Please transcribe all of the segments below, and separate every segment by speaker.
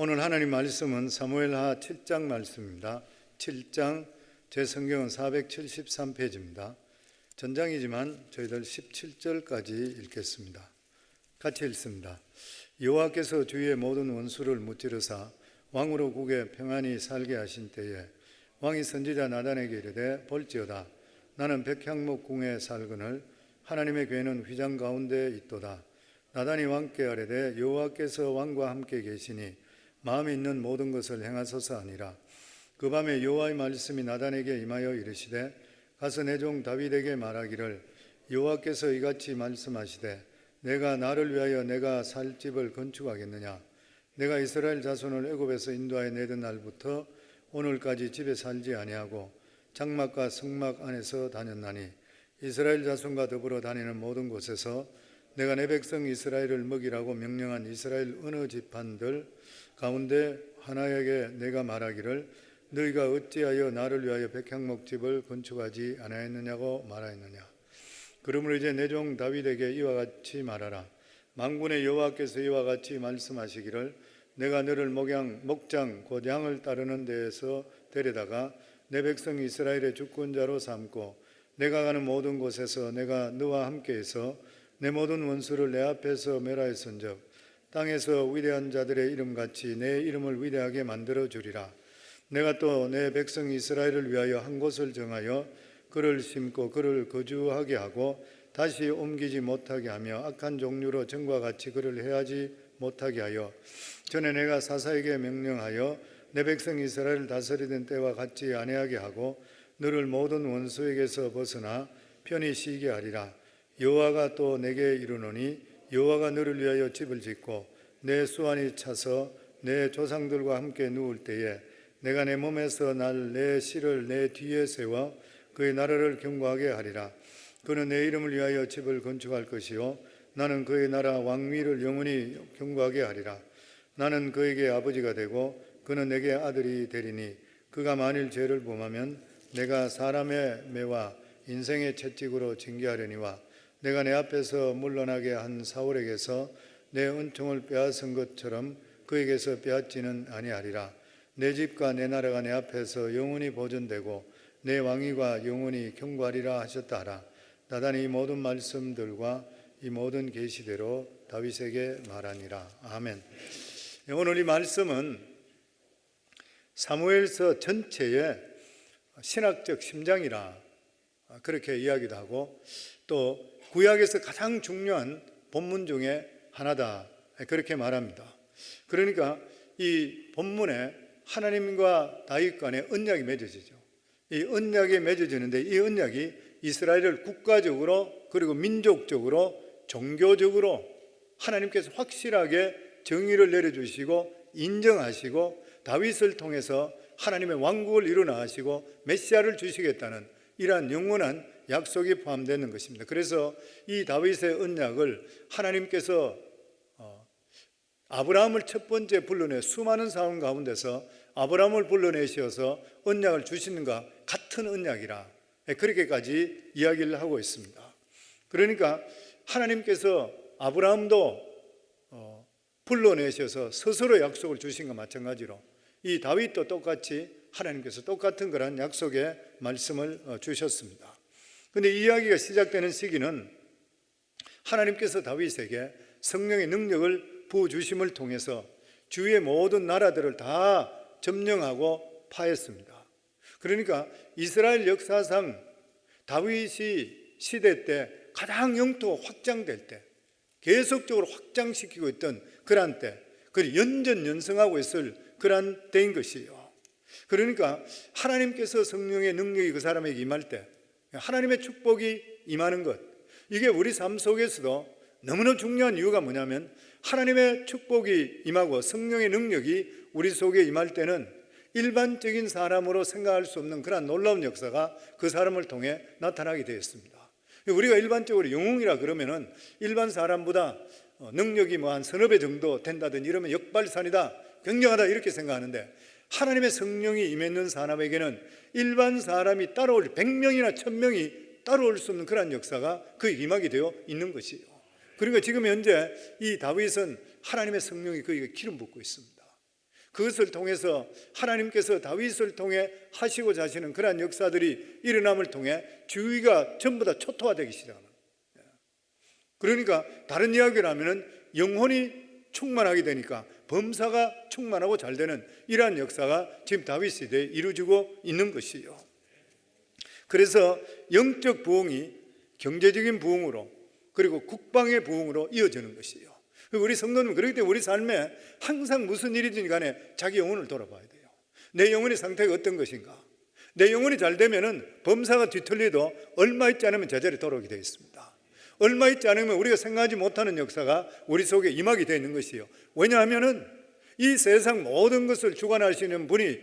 Speaker 1: 오늘 하나님 말씀은 사무엘하 7장 말씀입니다. 7장, 제 성경은 473페이지입니다. 전장이지만 저희들 17절까지 읽겠습니다. 같이 읽습니다. 여호와께서 주의 모든 원수를 무찌르사 왕으로 국에 평안히 살게 하신 때에 왕이 선지자 나단에게 이르되 볼지어다 나는 백향목 궁에 살거늘 하나님의 궤는 휘장 가운데 있도다. 나단이 왕께 아뢰되 여호와께서 왕과 함께 계시니 마음에 있는 모든 것을 행하소서 하니라. 그 밤에 여호와의 말씀이 나단에게 임하여 이르시되 가서 내 종 다윗에게 말하기를 여호와께서 이같이 말씀하시되 내가 나를 위하여 내가 살 집을 건축하겠느냐. 내가 이스라엘 자손을 애굽에서 인도하여 내던 날부터 오늘까지 집에 살지 아니하고 장막과 성막 안에서 다녔나니 이스라엘 자손과 더불어 다니는 모든 곳에서 내가 내 백성 이스라엘을 먹이라고 명령한 이스라엘 어느 지판들 가운데 하나에게 내가 말하기를 너희가 어찌하여 나를 위하여 백향목 집을 건축하지 아니하였느냐고 말하였느냐. 그러므로 이제 내 종 다윗에게 이와 같이 말하라. 만군의 여호와께서 이와 같이 말씀하시기를 내가 너를 목장 곧 양을 따르는 데에서 데려다가 내 백성 이스라엘의 주권자로 삼고 내가 가는 모든 곳에서 내가 너와 함께해서 내 모든 원수를 내 앞에서 멸하였은즉 땅에서 위대한 자들의 이름같이 내 이름을 위대하게 만들어 주리라. 내가 또 내 백성 이스라엘을 위하여 한 곳을 정하여 그를 심고 그를 거주하게 하고 다시 옮기지 못하게 하며 악한 종류로 전과 같이 그를 해하지 못하게 하여 전에 내가 사사에게 명령하여 내 백성 이스라엘을 다스리던 때와 같이 아니하게 하고 너를 모든 원수에게서 벗어나 편히 쉬게 하리라. 여호와가 또 내게 이르노니 여호와가 너를 위하여 집을 짓고 내 수완이 차서 내 조상들과 함께 누울 때에 내가 내 몸에서 날 내 씨를 내 뒤에 세워 그의 나라를 견고하게 하리라. 그는 내 이름을 위하여 집을 건축할 것이요 나는 그의 나라 왕위를 영원히 견고하게 하리라. 나는 그에게 아버지가 되고 그는 내게 아들이 되리니 그가 만일 죄를 범하면 내가 사람의 매와 인생의 채찍으로 징계하려니와 내가 내 앞에서 물러나게 한 사울에게서 내 은총을 빼앗은 것처럼 그에게서 빼앗지는 아니하리라. 내 집과 내 나라가 내 앞에서 영원히 보존되고 내 왕위가 영원히 견고하리라 하셨다 하라. 나단이 이 모든 말씀들과 이 모든 계시대로 다윗에게 말하니라. 아멘. 오늘 이 말씀은 사무엘서 전체의 신학적 심장이라 그렇게 이야기도 하고 또 구약에서 가장 중요한 본문 중에 하나다 그렇게 말합니다. 그러니까 이 본문에 하나님과 다윗 간의 언약이 맺어지죠. 이 언약이 맺어지는데 이 언약이 이스라엘을 국가적으로 그리고 민족적으로 종교적으로 하나님께서 확실하게 정의를 내려주시고 인정하시고 다윗을 통해서 하나님의 왕국을 일어나시고 메시아를 주시겠다는 이러한 영원한 약속이 포함되는 것입니다. 그래서 이 다윗의 언약을 하나님께서 아브라함을 첫 번째 불러내 수많은 상황 가운데서 아브라함을 불러내셔서 언약을 주시는 것과 같은 언약이라 그렇게까지 이야기를 하고 있습니다. 그러니까 하나님께서 아브라함도 불러내셔서 스스로 약속을 주신 것 마찬가지로 이 다윗도 똑같이 하나님께서 똑같은 그런 약속의 말씀을 주셨습니다. 그런데 이 이야기가 시작되는 시기는 하나님께서 다윗에게 성령의 능력을 부어주심을 통해서 주위의 모든 나라들을 다 점령하고 파했습니다. 그러니까 이스라엘 역사상 다윗이 시대 때 가장 영토가 확장될 때 계속적으로 확장시키고 있던 그러한 때 그리고 연전연승하고 있을 그러한 때인 것이에요. 그러니까 하나님께서 성령의 능력이 그 사람에게 임할 때 하나님의 축복이 임하는 것, 이게 우리 삶 속에서도 너무나 중요한 이유가 뭐냐면 하나님의 축복이 임하고 성령의 능력이 우리 속에 임할 때는 일반적인 사람으로 생각할 수 없는 그런 놀라운 역사가 그 사람을 통해 나타나게 되었습니다. 우리가 일반적으로 영웅이라 그러면은 일반 사람보다 능력이 뭐 한 서너 배 정도 된다든지 이러면 역발산이다, 굉장하다 이렇게 생각하는데 하나님의 성령이 임했는 사람에게는 일반 사람이 따라올 100명이나 1000명이 따라올 수 없는 그런 역사가 그에 임하게 되어 있는 것이에요. 그러니까 지금 현재 이 다윗은 하나님의 성령이 그에게 기름 붓고 있습니다. 그것을 통해서 하나님께서 다윗을 통해 하시고자 하시는 그러한 역사들이 일어남을 통해 주위가 전부 다 초토화되기 시작합니다. 그러니까 다른 이야기를 하면은 영혼이 충만하게 되니까 범사가 충만하고 잘 되는 이러한 역사가 지금 다윗 시대에 이루어지고 있는 것이요. 그래서 영적 부흥이 경제적인 부흥으로 그리고 국방의 부흥으로 이어지는 것이요. 우리 성도는 그렇기 때문에 우리 삶에 항상 무슨 일이든 간에 자기 영혼을 돌아봐야 돼요. 내 영혼의 상태가 어떤 것인가? 내 영혼이 잘 되면은 범사가 뒤틀려도 얼마 있지 않으면 제자리에 돌아오게 되어 있습니다. 얼마 있지 않으면 우리가 생각하지 못하는 역사가 우리 속에 임하게 되어 있는 것이요. 왜냐하면은 이 세상 모든 것을 주관하시는 분이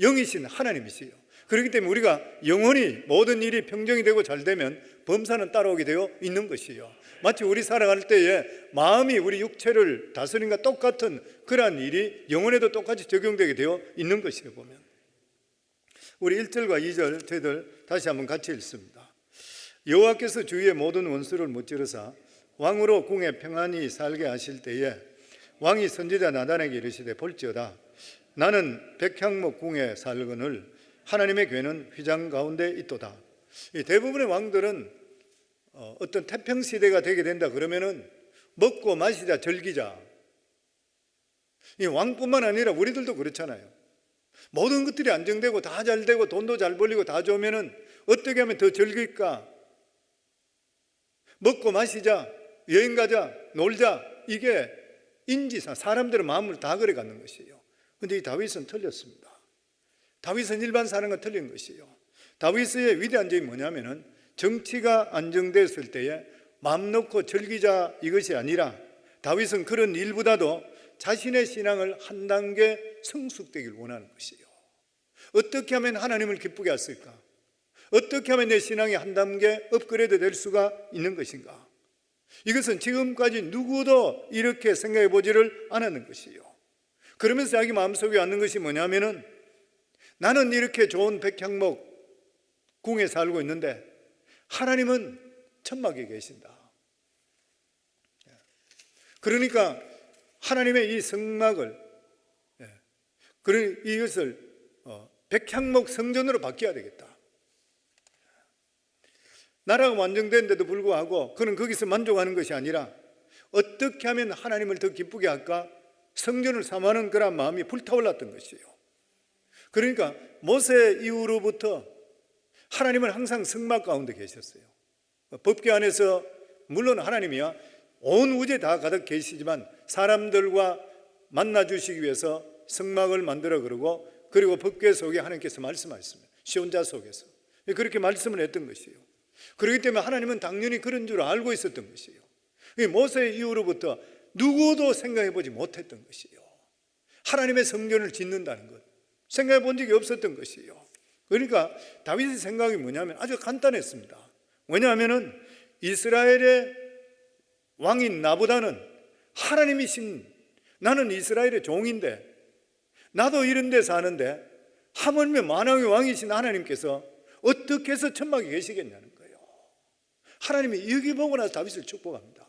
Speaker 1: 영이신 하나님이시요. 그렇기 때문에 우리가 영원히 모든 일이 평정이 되고 잘 되면 범사는 따라오게 되어 있는 것이요. 마치 우리 살아갈 때에 마음이 우리 육체를 다스린과 똑같은 그러한 일이 영혼에도 똑같이 적용되게 되어 있는 것이에요. 보면 우리 1절과 2절 저희들 다시 한번 같이 읽습니다. 여호와께서 주위의 모든 원수를 무찌르사 왕으로 궁에 평안히 살게 하실 때에 왕이 선지자 나단에게 이르시되 볼지어다 나는 백향목 궁에 살거늘 하나님의 궤는 휘장 가운데 있도다. 대부분의 왕들은 어떤 태평시대가 되게 된다 그러면은 먹고 마시자 즐기자. 이 왕뿐만 아니라 우리들도 그렇잖아요. 모든 것들이 안정되고 다 잘 되고 돈도 잘 벌리고 다 좋으면은 어떻게 하면 더 즐길까? 먹고 마시자, 여행 가자, 놀자. 이게 인지상 사람들의 마음을 다 그래 갖는 것이에요. 그런데 이 다윗은 틀렸습니다. 다윗은 일반 사람과 틀린 것이에요. 다윗의 위대한 점이 뭐냐면은 정치가 안정됐을 때에 마음 놓고 즐기자 이것이 아니라 다윗은 그런 일보다도 자신의 신앙을 한 단계 성숙되길 원하는 것이에요. 어떻게 하면 하나님을 기쁘게 할까? 어떻게 하면 내 신앙이 한 단계 업그레이드 될 수가 있는 것인가? 이것은 지금까지 누구도 이렇게 생각해 보지를 않았는 것이에요. 그러면서 자기 마음속에 왔는 것이 뭐냐면은 나는 이렇게 좋은 백향목 궁에 살고 있는데 하나님은 천막에 계신다. 그러니까 하나님의 이 성막을 이것을 백향목 성전으로 바뀌어야 되겠다. 나라가 완성된데도 불구하고 그는 거기서 만족하는 것이 아니라 어떻게 하면 하나님을 더 기쁘게 할까? 성전을 삼하는 그런 마음이 불타올랐던 것이에요. 그러니까 모세 이후로부터 하나님은 항상 성막 가운데 계셨어요. 법궤 안에서 물론 하나님이야 온 우주에 다 가득 계시지만 사람들과 만나 주시기 위해서 성막을 만들어 그리고 법궤 속에 하나님께서 말씀하셨습니다. 시온자 속에서 그렇게 말씀을 했던 것이에요. 그렇기 때문에 하나님은 당연히 그런 줄 알고 있었던 것이에요. 모세 이후로부터 누구도 생각해 보지 못했던 것이에요. 하나님의 성전을 짓는다는 것 생각해 본 적이 없었던 것이에요. 그러니까 다윗의 생각이 뭐냐면 아주 간단했습니다. 왜냐하면 이스라엘의 왕인 나보다는 하나님이신 나는 이스라엘의 종인데 나도 이런 데 사는데 하물며 만왕의 왕이신 하나님께서 어떻게 해서 천막에 계시겠냐는 거예요. 하나님이 여기 보고 나서 다윗을 축복합니다.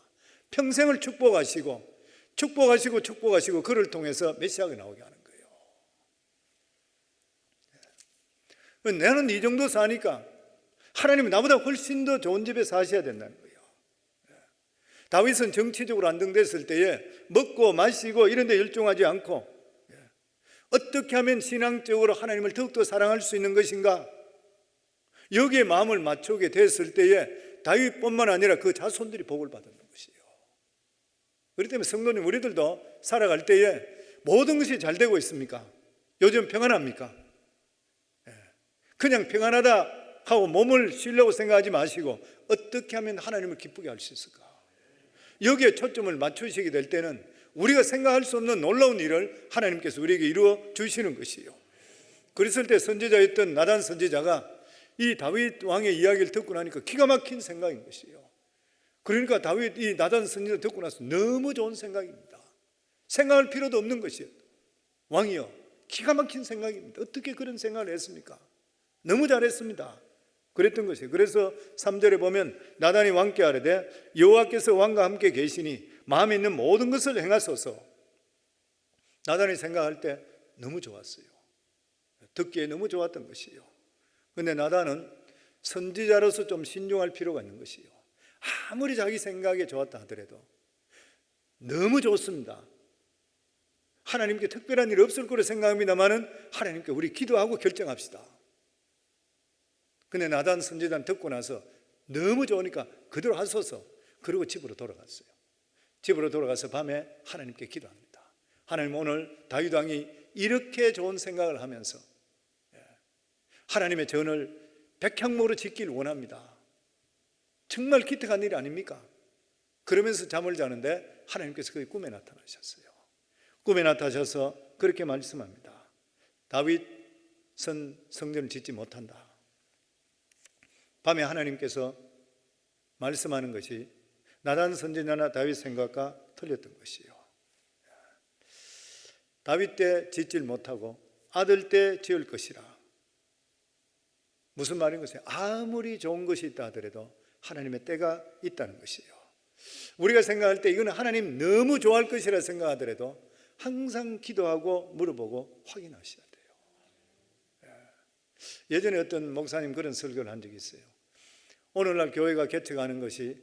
Speaker 1: 평생을 축복하시고 그를 통해서 메시아가 나오게 하는 거예요. 나는 이 정도 사니까 하나님은 나보다 훨씬 더 좋은 집에 사셔야 된다는 거예요. 다윗은 정치적으로 안정됐을 때에 먹고 마시고 이런 데 열중하지 않고 어떻게 하면 신앙적으로 하나님을 더욱더 사랑할 수 있는 것인가? 여기에 마음을 맞추게 됐을 때에 다윗뿐만 아니라 그 자손들이 복을 받는 것이에요. 그렇기 때문에 성도님 우리들도 살아갈 때에 모든 것이 잘 되고 있습니까? 요즘 평안합니까? 그냥 평안하다 하고 몸을 쉬려고 생각하지 마시고 어떻게 하면 하나님을 기쁘게 할 수 있을까? 여기에 초점을 맞추시게 될 때는 우리가 생각할 수 없는 놀라운 일을 하나님께서 우리에게 이루어 주시는 것이에요. 그랬을 때 선지자였던 나단 선지자가 이 다윗 왕의 이야기를 듣고 나니까 기가 막힌 생각인 것이에요. 그러니까 다윗 이 나단 선지자 듣고 나서 너무 좋은 생각입니다. 생각할 필요도 없는 것이에요. 왕이요 기가 막힌 생각입니다. 어떻게 그런 생각을 했습니까? 너무 잘했습니다. 그랬던 것이에요. 그래서 3절에 보면 나단이 왕께 아뢰되 여호와께서 왕과 함께 계시니 마음에 있는 모든 것을 행하소서. 나단이 생각할 때 너무 좋았어요. 듣기에 너무 좋았던 것이요. 그런데 나단은 선지자로서 좀 신중할 필요가 있는 것이요. 아무리 자기 생각에 좋았다 하더라도 너무 좋습니다. 하나님께 특별한 일 없을 거로 생각합니다만은 하나님께 우리 기도하고 결정합시다. 근데 나단 선지자는 듣고 나서 너무 좋으니까 그대로 하소서. 그리고 집으로 돌아갔어요. 집으로 돌아가서 밤에 하나님께 기도합니다. 하나님, 오늘 다윗 왕이 이렇게 좋은 생각을 하면서 하나님의 전을 백향목으로 짓길 원합니다. 정말 기특한 일이 아닙니까? 그러면서 잠을 자는데 하나님께서 그의 꿈에 나타나셨어요. 꿈에 나타나셔서 그렇게 말씀합니다. 다윗은 성전을 짓지 못한다. 밤에 하나님께서 말씀하는 것이 나단 선지자나 다윗 생각과 틀렸던 것이요. 다윗 때 짓질 못하고 아들 때 지을 것이라. 무슨 말인 것이에요? 아무리 좋은 것이 있다 하더라도 하나님의 때가 있다는 것이에요. 우리가 생각할 때 이거는 하나님 너무 좋아할 것이라 생각하더라도 항상 기도하고 물어보고 확인하셔야 돼요. 예전에 어떤 목사님 그런 설교를 한 적이 있어요. 오늘날 교회가 개척하는 것이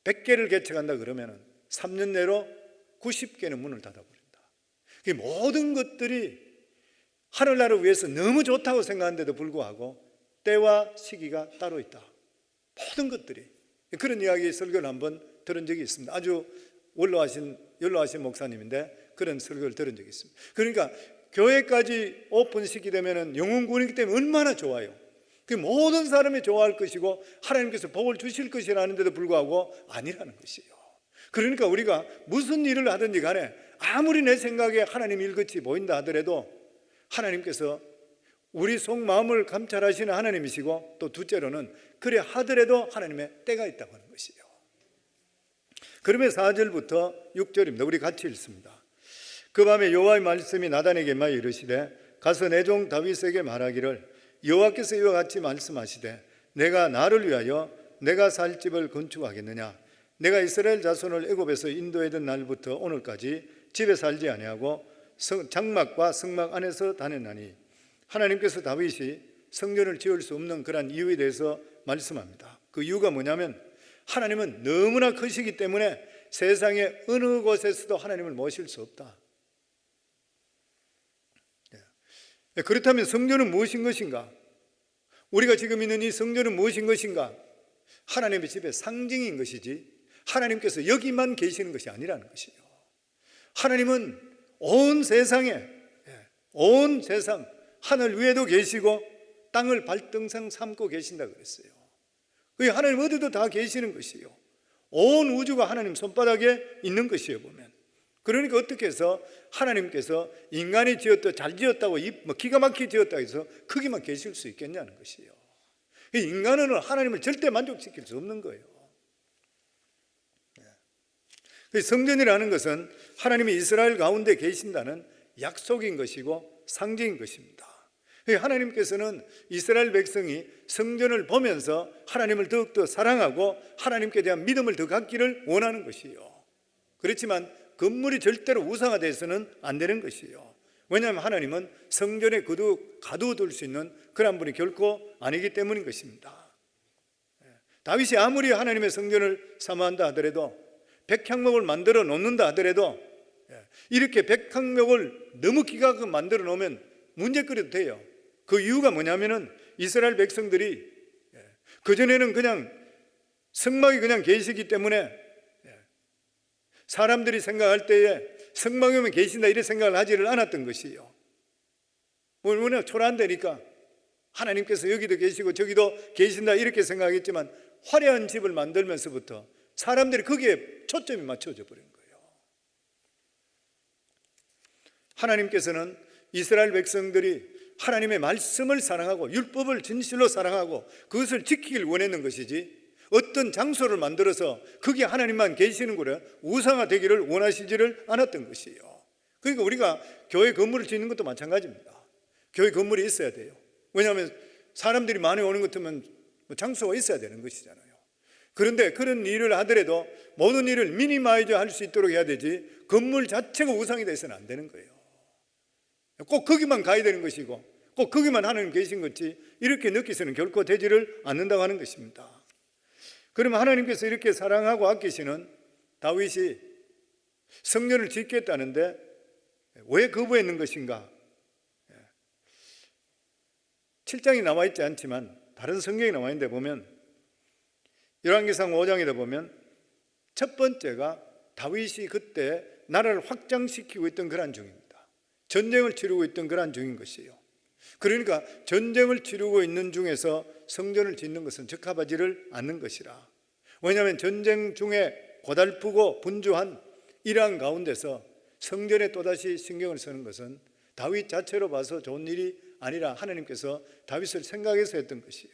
Speaker 1: 100개를 개척한다 그러면 3년 내로 90개는 문을 닫아버린다. 모든 것들이 하늘나라를 위해서 너무 좋다고 생각하는데도 불구하고 때와 시기가 따로 있다. 모든 것들이. 그런 이야기 설교를 한번 들은 적이 있습니다. 아주 연로하신 목사님인데 그런 설교를 들은 적이 있습니다. 그러니까 교회까지 오픈시키게 되면 영혼구원이기 때문에 얼마나 좋아요. 그 모든 사람이 좋아할 것이고 하나님께서 복을 주실 것이라는데도 불구하고 아니라는 것이에요. 그러니까 우리가 무슨 일을 하든지 간에 아무리 내 생각에 하나님 일같이 보인다 하더라도 하나님께서 우리 속마음을 감찰하시는 하나님이시고, 또 둘째로는 그래 하더라도 하나님의 때가 있다고 하는 것이에요. 그러면 4절부터 6절입니다. 우리 같이 읽습니다. 그 밤에 여호와의 말씀이 나단에게 임하여 이르시되 가서 내 종 다윗에게 말하기를 여호와께서 이와 같이 말씀하시되 내가 나를 위하여 내가 살 집을 건축하겠느냐. 내가 이스라엘 자손을 애굽에서 인도하던 날부터 오늘까지 집에 살지 아니하고 장막과 성막 안에서 다녔나니. 하나님께서 다윗이 성전을 지을 수 없는 그런 이유에 대해서 말씀합니다. 그 이유가 뭐냐면 하나님은 너무나 크시기 때문에 세상의 어느 곳에서도 하나님을 모실 수 없다. 그렇다면 성전은 무엇인 것인가? 우리가 지금 있는 이 성전은 무엇인 것인가? 하나님의 집의 상징인 것이지 하나님께서 여기만 계시는 것이 아니라는 것이에요. 하나님은 온 세상에, 온 세상 하늘 위에도 계시고 땅을 발등상 삼고 계신다 그랬어요. 하나님 어디도 다 계시는 것이에요. 온 우주가 하나님 손바닥에 있는 것이에요, 보면. 그러니까 어떻게 해서 하나님께서 인간이 지었다, 잘 지었다고 기가 막히게 지었다고 해서 거기만 계실 수 있겠냐는 것이에요. 인간은 하나님을 절대 만족시킬 수 없는 거예요. 성전이라는 것은 하나님이 이스라엘 가운데 계신다는 약속인 것이고 상징인 것입니다. 하나님께서는 이스라엘 백성이 성전을 보면서 하나님을 더욱더 사랑하고 하나님께 대한 믿음을 더 갖기를 원하는 것이에요. 그렇지만 건물이 절대로 우상화돼서는 안 되는 것이에요. 왜냐하면 하나님은 성전에 가두어둘 수 있는 그런 분이 결코 아니기 때문인 것입니다. 다윗이 아무리 하나님의 성전을 사모한다 하더라도 백향목을 만들어 놓는다 하더라도 이렇게 백향목을 너무 기가 막히게 만들어 놓으면 문제거리도 돼요. 그 이유가 뭐냐면은 이스라엘 백성들이 그전에는 그냥 성막이 그냥 계시기 때문에 사람들이 생각할 때에 성막에 오면 계신다 이런 생각을 하지를 않았던 것이에요. 워낙 초라한데니까 하나님께서 여기도 계시고 저기도 계신다 이렇게 생각했지만 화려한 집을 만들면서부터 사람들이 거기에 초점이 맞춰져 버린 거예요. 하나님께서는 이스라엘 백성들이 하나님의 말씀을 사랑하고 율법을 진실로 사랑하고 그것을 지키길 원했는 것이지 어떤 장소를 만들어서 거기에 하나님만 계시는 거를 우상화되기를 원하시지를 않았던 것이에요. 그러니까 우리가 교회 건물을 짓는 것도 마찬가지입니다. 교회 건물이 있어야 돼요. 왜냐하면 사람들이 많이 오는 것 같으면 장소가 있어야 되는 것이잖아요. 그런데 그런 일을 하더라도 모든 일을 미니마이즈 할 수 있도록 해야 되지 건물 자체가 우상이 돼서는 안 되는 거예요. 꼭 거기만 가야 되는 것이고 꼭 거기만 하나님 계신 것이 이렇게 느끼서는 결코 되지를 않는다고 하는 것입니다. 그러면 하나님께서 이렇게 사랑하고 아끼시는 다윗이 성전을 짓겠다는데 왜 거부했는 것인가? 7장이 나와 있지 않지만 다른 성경에 나와 있는데 보면 열왕기상 5장에 보면 첫 번째가 다윗이 그때 나라를 확장시키고 있던 그런 중입니다. 전쟁을 치르고 있던 그런 중인 것이에요. 그러니까 전쟁을 치르고 있는 중에서 성전을 짓는 것은 적합하지를 않는 것이라. 왜냐하면 전쟁 중에 고달프고 분주한 이러한 가운데서 성전에 또다시 신경을 쓰는 것은 다윗 자체로 봐서 좋은 일이 아니라 하나님께서 다윗을 생각해서 했던 것이에요.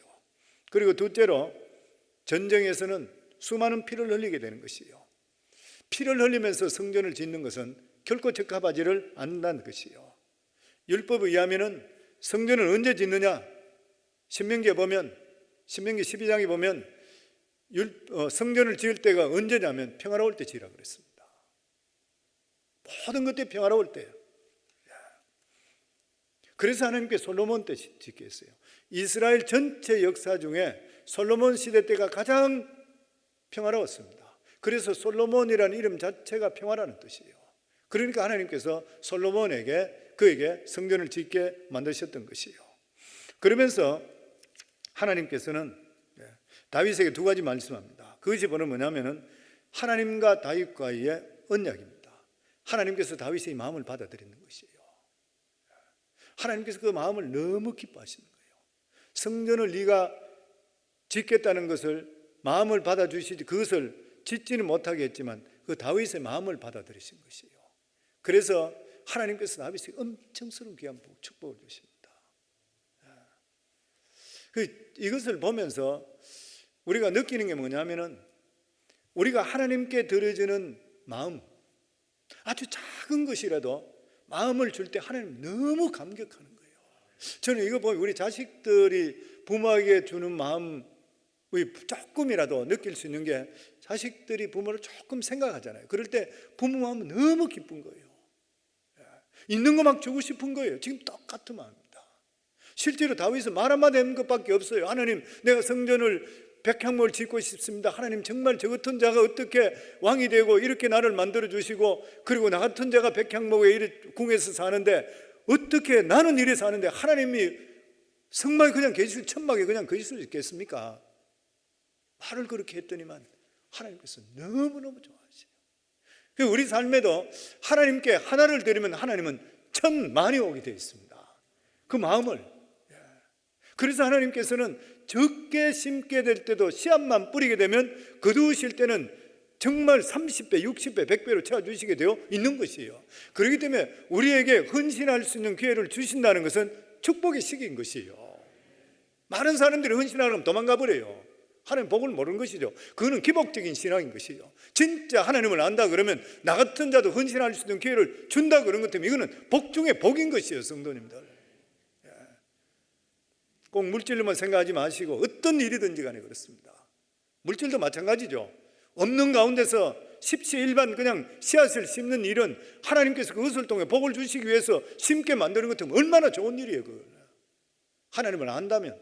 Speaker 1: 그리고 둘째로 전쟁에서는 수많은 피를 흘리게 되는 것이에요. 피를 흘리면서 성전을 짓는 것은 결코 적합하지를 않는다는 것이에요. 율법에 의하면은 성전을 언제 짓느냐? 신명기에 보면, 신명기 12장에 보면 성전을 지을 때가 언제냐면 평화로울 때 지으라고 그랬습니다. 모든 것들이 평화로울 때예요. 그래서 하나님께 솔로몬 때 짓게 했어요. 이스라엘 전체 역사 중에 솔로몬 시대 때가 가장 평화로웠습니다. 그래서 솔로몬이라는 이름 자체가 평화라는 뜻이에요. 그러니까 하나님께서 솔로몬에게 그에게 성전을 짓게 만드셨던 것이에요. 그러면서 하나님께서는 다윗에게 두 가지 말씀합니다. 그것이 바로 뭐냐면은 하나님과 다윗과의 언약입니다. 하나님께서 다윗의 마음을 받아들이는 것이에요. 하나님께서 그 마음을 너무 기뻐하시는 거예요. 성전을 네가 짓겠다는 것을 마음을 받아주시지 그것을 짓지는 못하게 했지만 그 다윗의 마음을 받아들이신 것이에요. 그래서 하나님께서 다윗에게 엄청스러운 귀한 축복을 주십니다. 이것을 보면서 우리가 느끼는 게 뭐냐면은 우리가 하나님께 드려지는 마음, 아주 작은 것이라도 마음을 줄 때 하나님 너무 감격하는 거예요. 저는 이거 보면 우리 자식들이 부모에게 주는 마음의 조금이라도 느낄 수 있는 게 자식들이 부모를 조금 생각하잖아요. 그럴 때 부모 마음은 너무 기쁜 거예요. 있는 거 막 주고 싶은 거예요. 지금 똑같은 마음입니다. 실제로 다윗은 말 한마디 하는 것밖에 없어요. 하나님, 내가 성전을 100향목을 짓고 싶습니다. 하나님, 정말 저 같은 자가 어떻게 왕이 되고 이렇게 나를 만들어 주시고, 그리고 나 같은 자가 100향목에 이래 궁에서 사는데 어떻게 나는 이래 사는데 하나님이 성막에 그냥 계실, 천막에 그냥 계실 수 있겠습니까? 말을 그렇게 했더니만 하나님께서 너무너무 좋아하세요. 우리 삶에도 하나님께 하나를 드리면 하나님은 천만이 오게 되어 있습니다. 그 마음을. 그래서 하나님께서는 적게 심게 될 때도 씨앗만 뿌리게 되면 거두실 때는 정말 30배, 60배, 100배로 채워주시게 되어 있는 것이에요. 그렇기 때문에 우리에게 헌신할 수 있는 기회를 주신다는 것은 축복의 시기인 것이에요. 많은 사람들이 헌신하려면 도망가 버려요. 하나님 복을 모르는 것이죠. 그거는 기복적인 신앙인 것이죠. 진짜 하나님을 안다 그러면 나 같은 자도 헌신할 수 있는 기회를 준다 그런 것 때문에 이거는 복 중에 복인 것이에요. 성도님들, 꼭 물질로만 생각하지 마시고 어떤 일이든지 간에 그렇습니다. 물질도 마찬가지죠. 없는 가운데서 십시일반 그냥 씨앗을 심는 일은 하나님께서 그것을 통해 복을 주시기 위해서 심게 만드는 것 같으면 얼마나 좋은 일이에요. 그걸 하나님을 안다면,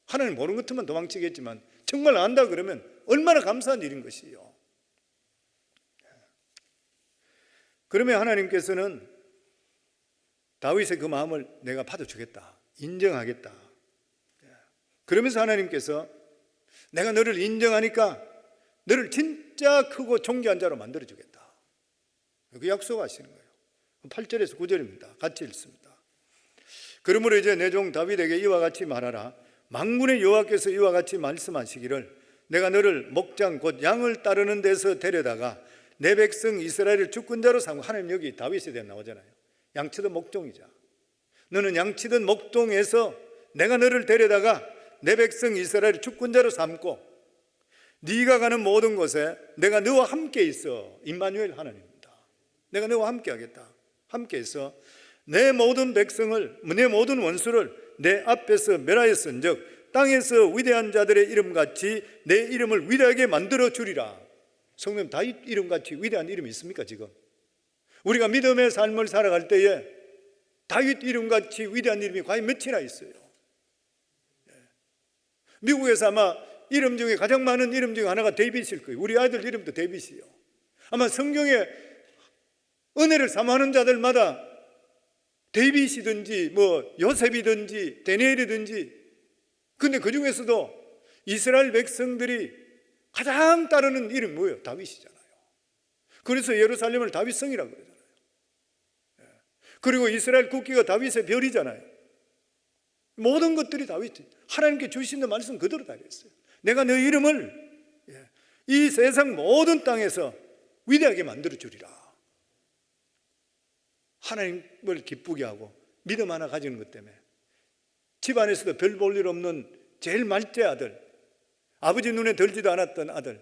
Speaker 1: 하나님 모르는 것 같으면 도망치겠지만 정말 안다 그러면 얼마나 감사한 일인 것이에요. 그러면 하나님께서는 다윗의 그 마음을 내가 받아주겠다, 인정하겠다. 그러면서 하나님께서 내가 너를 인정하니까 너를 진짜 크고 존귀한 자로 만들어주겠다. 그 약속하시는 거예요. 8절에서 9절입니다. 같이 읽습니다. 그러므로 이제 내 종 다윗에게 이와 같이 말하라. 만군의 여호와께서 이와 같이 말씀하시기를 내가 너를 목장 곧 양을 따르는 데서 데려다가 내 백성 이스라엘을 주권자로 삼고, 하나님 여기 다윗에 대해 나오잖아요. 양치던 목동이자 너는 양치던 목동에서 내가 너를 데려다가 내 백성 이스라엘을 주권자로 삼고 네가 가는 모든 곳에 내가 너와 함께 있어. 임마누엘 하나님입니다. 내가 너와 함께 하겠다. 함께 있어 내 모든 백성을, 내 모든 원수를 내 앞에서 멸하였은즉 땅에서 위대한 자들의 이름같이 내 이름을 위대하게 만들어 주리라. 성도님, 다윗 이름같이 위대한 이름이 있습니까? 지금 우리가 믿음의 삶을 살아갈 때에
Speaker 2: 다윗 이름같이 위대한 이름이 과연 몇이나 있어요? 미국에서 아마 이름 중에 가장 많은 이름 중에 하나가 데이빗일 거예요. 우리 아이들 이름도 데이빗이요. 아마 성경에 은혜를 사모하는 자들마다 데이빗이든지 요셉이든지 다니엘이든지, 근데 그 중에서도 이스라엘 백성들이 가장 따르는 이름이 뭐예요? 다윗이잖아요. 그래서 예루살렘을 다윗성이라고 그러잖아요. 그리고 이스라엘 국기가 다윗의 별이잖아요. 모든 것들이 다윗, 하나님께 주신 말씀 그대로 달렸어요. 내가 너 이름을 이 세상 모든 땅에서 위대하게 만들어 주리라. 하나님을 기쁘게 하고 믿음 하나 가지는 것 때문에 집안에서도 별 볼 일 없는 제일 말째 아들, 아버지 눈에 들지도 않았던 아들,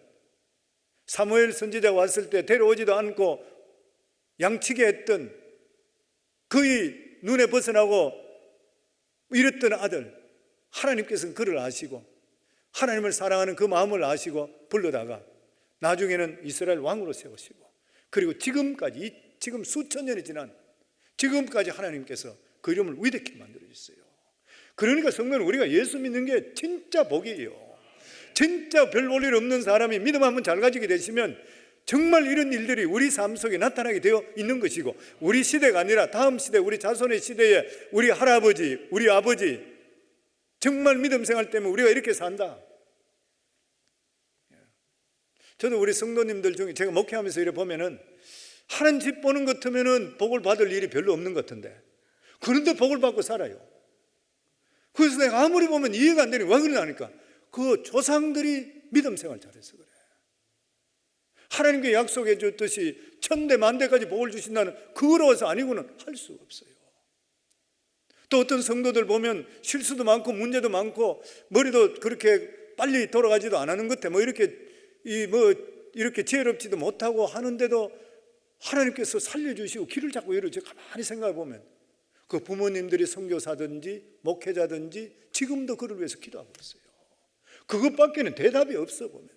Speaker 2: 사무엘 선지자가 왔을 때 데려오지도 않고 양치게 했던 그의 눈에 벗어나고 이랬던 아들, 하나님께서는 그를 아시고 하나님을 사랑하는 그 마음을 아시고 불러다가 나중에는 이스라엘 왕으로 세우시고, 그리고 지금까지, 지금 수천 년이 지난 지금까지 하나님께서 그 이름을 위대하게 만들어 주셨어요. 그러니까 성도는 우리가 예수 믿는 게 진짜 복이에요. 진짜 별 볼 일 없는 사람이 믿음 한번 잘 가지게 되시면 정말 이런 일들이 우리 삶 속에 나타나게 되어 있는 것이고, 우리 시대가 아니라 다음 시대, 우리 자손의 시대에 우리 할아버지, 우리 아버지 정말 믿음 생활 때문에 우리가 이렇게 산다. 저도 우리 성도님들 중에 제가 목회하면서 이래 보면은 하는 집 보는 것 같으면은 복을 받을 일이 별로 없는 것 같은데, 그런데 복을 받고 살아요. 그래서 내가 아무리 보면 이해가 안 되니 왜 그러냐니까 그 조상들이 믿음 생활 잘해서 그래. 하나님께 약속해 줬듯이 천대 만대까지 복을 주신다는 그거로서 아니고는 할 수가 없어요. 또 어떤 성도들 보면 실수도 많고 문제도 많고 머리도 그렇게 빨리 돌아가지도 않는 것 같아. 이렇게 지혜롭지도 못하고 하는데도 하나님께서 살려주시고 길을 잡고 이러죠. 가만히 생각해 보면 그 부모님들이 선교사든지 목회자든지 지금도 그를 위해서 기도하고 있어요. 그것밖에는 대답이 없어 보면.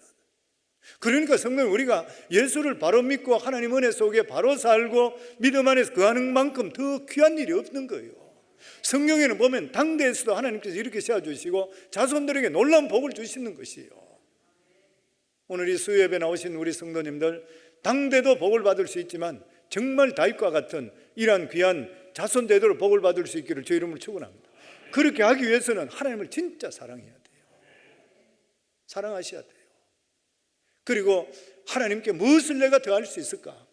Speaker 2: 그러니까 성도는 우리가 예수를 바로 믿고 하나님 은혜 속에 바로 살고 믿음 안에서 거하는 만큼 더 귀한 일이 없는 거예요. 성경에는 보면 당대에서도 하나님께서 이렇게 세워주시고 자손들에게 놀라운 복을 주시는 것이에요. 오늘 이 수요예배 나오신 우리 성도님들, 당대도 복을 받을 수 있지만 정말 다윗과 같은 이러한 귀한 자손 대대로 복을 받을 수 있기를 주 이름으로 축원합니다. 그렇게 하기 위해서는 하나님을 진짜 사랑해야 돼요. 사랑하셔야 돼요. 그리고 하나님께 무엇을 내가 더 할 수 있을까?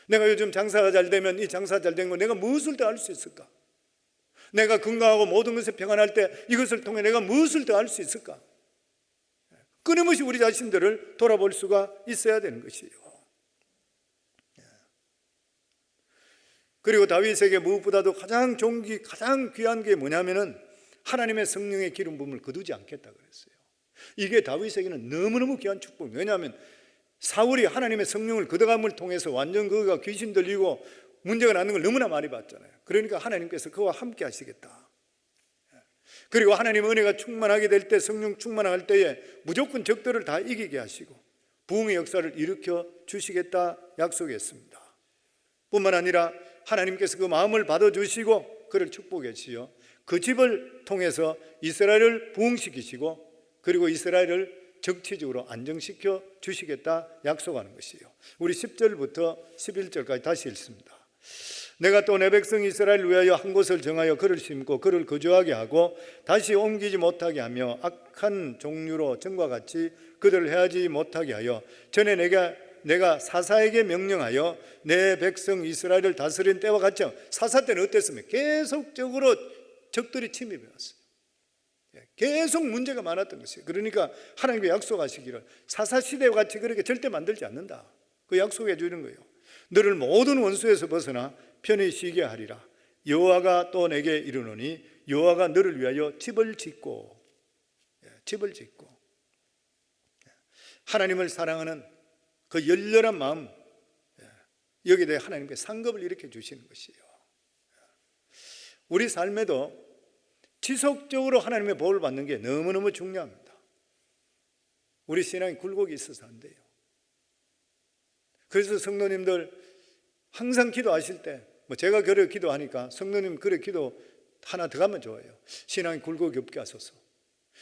Speaker 2: 내가 요즘 장사가 잘 되면 이 장사 잘 된 거 내가 무엇을 더 할 수 있을까? 내가 건강하고 모든 것에 평안할 때 이것을 통해 내가 무엇을 더 할 수 있을까? 끊임없이 우리 자신들을 돌아볼 수가 있어야 되는 것이에요. 그리고 다윗에게 무엇보다도 가장 좋은 가장 귀한 게 뭐냐면은 하나님의 성령의 기름 부음을 거두지 않겠다 그랬어요. 이게 다윗에게는 너무너무 귀한 축복이에요. 왜냐하면 사울이 하나님의 성령을 거둬감을 통해서 완전 그가 귀신 들리고 문제가 나는 걸 너무나 많이 봤잖아요. 그러니까 하나님께서 그와 함께 하시겠다. 그리고 하나님의 은혜가 충만하게 될 때, 성령 충만할 때에 무조건 적들을 다 이기게 하시고 부흥의 역사를 일으켜 주시겠다 약속했습니다. 뿐만 아니라 하나님께서 그 마음을 받아주시고 그를 축복하시어 그 집을 통해서 이스라엘을 부흥시키시고 그리고 이스라엘을 정치적으로 안정시켜 주시겠다 약속하는 것이에요. 우리 10절부터 11절까지 다시 읽습니다. 내가 또 내 백성 이스라엘을 위하여 한 곳을 정하여 그를 심고 그를 거주하게 하고 다시 옮기지 못하게 하며 악한 종류로 전과 같이 그들을 해하지 못하게 하여 전에 내가 사사에게 명령하여 내 백성 이스라엘을 다스린 때와 같이 사사 때는 어땠습니까? 계속적으로 적들이 침입해 왔어요. 계속 문제가 많았던 것이에요. 그러니까 하나님께 약속하시기를 사사 시대와 같이 그렇게 절대 만들지 않는다. 그 약속해 주는 거예요. 너를 모든 원수에서 벗어나 편히 쉬게 하리라. 여호와가 또 내게 이르노니 여호와가 너를 위하여 집을 짓고 하나님을 사랑하는 그 열렬한 마음, 여기에 대해 하나님께 상급을 일으켜 주시는 것이에요. 우리 삶에도 지속적으로 하나님의 복을 받는 게 너무너무 중요합니다. 우리 신앙이 굴곡이 있어서 안 돼요. 그래서 성도님들 항상 기도하실 때 뭐 제가 그래 기도하니까 성도님 그래 기도 하나 더 가면 좋아요. 신앙이 굴곡이 없게 하소서.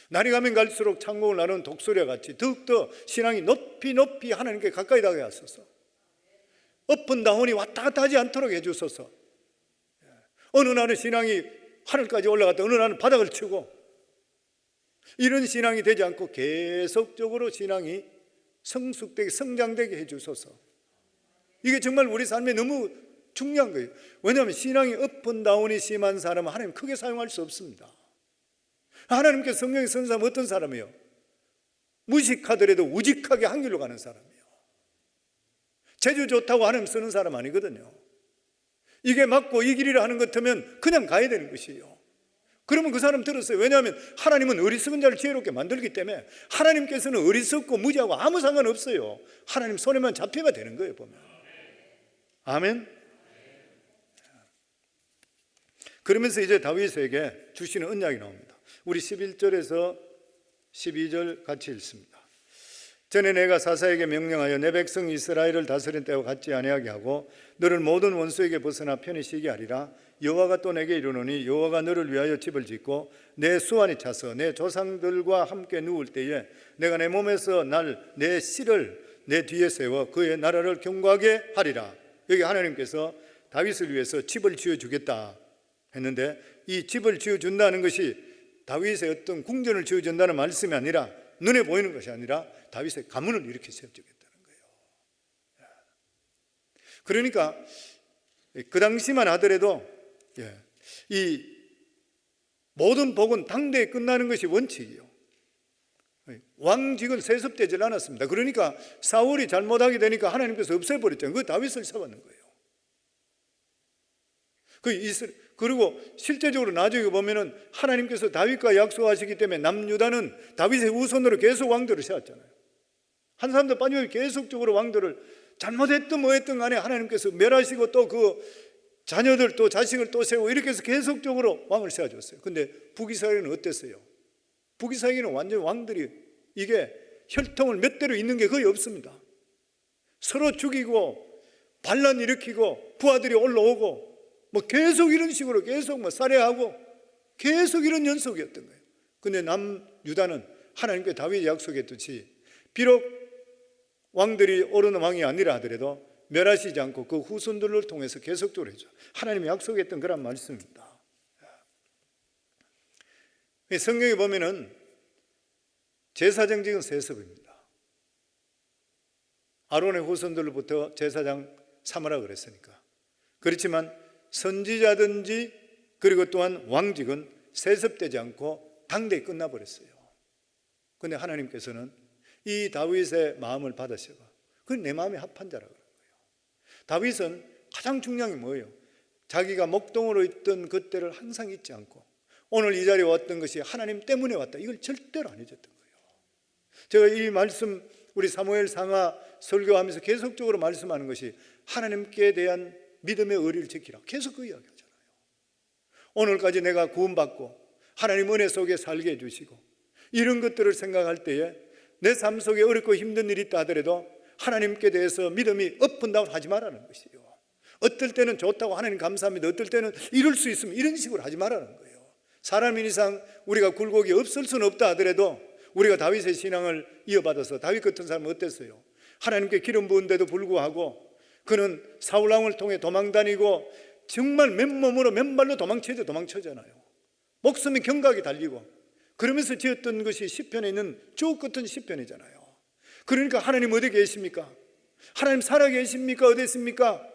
Speaker 2: 날이 가면 갈수록 창공을 나누는 독수리와 같이 더욱더 신앙이 높이 높이 하나님께 가까이 다가게 하소서. 업은 다운이 왔다 갔다 하지 않도록 해주소서. 어느 날은 신앙이 하늘까지 올라갔다 어느 날은 바닥을 치고, 이런 신앙이 되지 않고 계속적으로 신앙이 성숙되게 성장되게 해주소서. 이게 정말 우리 삶에 너무 중요한 거예요. 왜냐하면 신앙이 업은다운이 심한 사람은 하나님 크게 사용할 수 없습니다. 하나님께 성령이 선 사람은 어떤 사람이에요? 무식하더라도 우직하게 한 길로 가는 사람이에요. 재주 좋다고 하나님 쓰는 사람 아니거든요. 이게 맞고 이 길이라 하는 것 같으면 그냥 가야 되는 것이에요. 그러면 그 사람 들었어요. 왜냐하면 하나님은 어리석은 자를 지혜롭게 만들기 때문에 하나님께서는 어리석고 무지하고 아무 상관없어요. 하나님 손에만 잡혀가 되는 거예요, 보면. 아멘. 그러면서 이제 다윗에게 주시는 언약이 나옵니다. 우리 11절에서 12절 같이 읽습니다. 전에 내가 사사에게 명령하여 내 백성 이스라엘을 다스린 때와 같지 아니하게 하고 너를 모든 원수에게 벗어나 편히 쉬게 하리라. 여호와가 또 내게 이르노니 여호와가 너를 위하여 집을 짓고 내 수완이 차서 내 조상들과 함께 누울 때에 내가 내 몸에서 내 씨를 내 뒤에 세워 그의 나라를 견고하게 하리라. 여기 하나님께서 다윗을 위해서 집을 지어주겠다 했는데, 이 집을 지어준다는 것이 다윗의 어떤 궁전을 지어준다는 말씀이 아니라, 눈에 보이는 것이 아니라 다윗의 가문을 이렇게 세워주겠다는 거예요. 그러니까 그 당시만 하더라도 이 모든 복은 당대에 끝나는 것이 원칙이에요. 왕직은 세습되질 않았습니다. 그러니까 사울이 잘못하게 되니까 하나님께서 없애버렸잖아요. 그 다윗을 세웠는 거예요. 그리고 실제적으로 나중에 보면은 하나님께서 다윗과 약속하시기 때문에 남유다는 다윗의 후손으로 계속 왕들을 세웠잖아요. 한 사람도 빠지면 계속적으로 왕들을 잘못했든 뭐했든 간에 하나님께서 멸하시고 또 그 자녀들 또 자식을 또 세우고 이렇게 해서 계속적으로 왕을 세워줬어요. 근데 북이스라엘은 어땠어요? 북이스라엘은 완전 왕들이 이게 혈통을 몇 대로 있는 게 거의 없습니다. 서로 죽이고 반란 일으키고 부하들이 올라오고 뭐 계속 이런 식으로 계속 뭐 살해하고 계속 이런 연속이었던 거예요. 근데 남유다는 하나님께 다윗이 약속했듯이 비록 왕들이 오르는 왕이 아니라 하더라도 멸하시지 않고 그 후손들을 통해서 계속적으로 해줘. 하나님이 약속했던 그런 말씀입니다. 성경에 보면은 제사장직은 세습입니다. 아론의 후손들로부터 제사장 삼으라 그랬으니까. 그렇지만 선지자든지 그리고 또한 왕직은 세습되지 않고 당대에 끝나버렸어요. 그런데 하나님께서는 이 다윗의 마음을 받으셔서 그건 내 마음에 합한 자라고 그런 거예요. 다윗은 가장 중요한 게 뭐예요? 자기가 목동으로 있던 그때를 항상 잊지 않고 오늘 이 자리에 왔던 것이 하나님 때문에 왔다, 이걸 절대로 안 잊었던 거예요. 제가 이 말씀 우리 사무엘 상하 설교하면서 계속적으로 말씀하는 것이 하나님께 대한 믿음의 의리를 지키라, 계속 그 이야기 하잖아요. 오늘까지 내가 구원받고 하나님 은혜 속에 살게 해주시고 이런 것들을 생각할 때에 내 삶 속에 어렵고 힘든 일이 있다 하더라도 하나님께 대해서 믿음이 업은다운 하지 말라는 것이에요. 어떨 때는 좋다고 하나님 감사합니다, 어떨 때는 이럴 수 있으면 이런 식으로 하지 말라는 거예요. 사람인 이상 우리가 굴곡이 없을 수는 없다 하더라도 우리가 다윗의 신앙을 이어받아서, 다윗 같은 사람은 어땠어요? 하나님께 기름 부은데도 불구하고 그는 사울왕을 통해 도망다니고 정말 맨몸으로 맨발로 도망쳐잖아요. 목숨이 경각이 달리고 그러면서 지었던 것이 시편에 있는 주옥 같은 시편이잖아요. 그러니까 하나님 어디 계십니까? 하나님 살아계십니까? 어디 있습니까?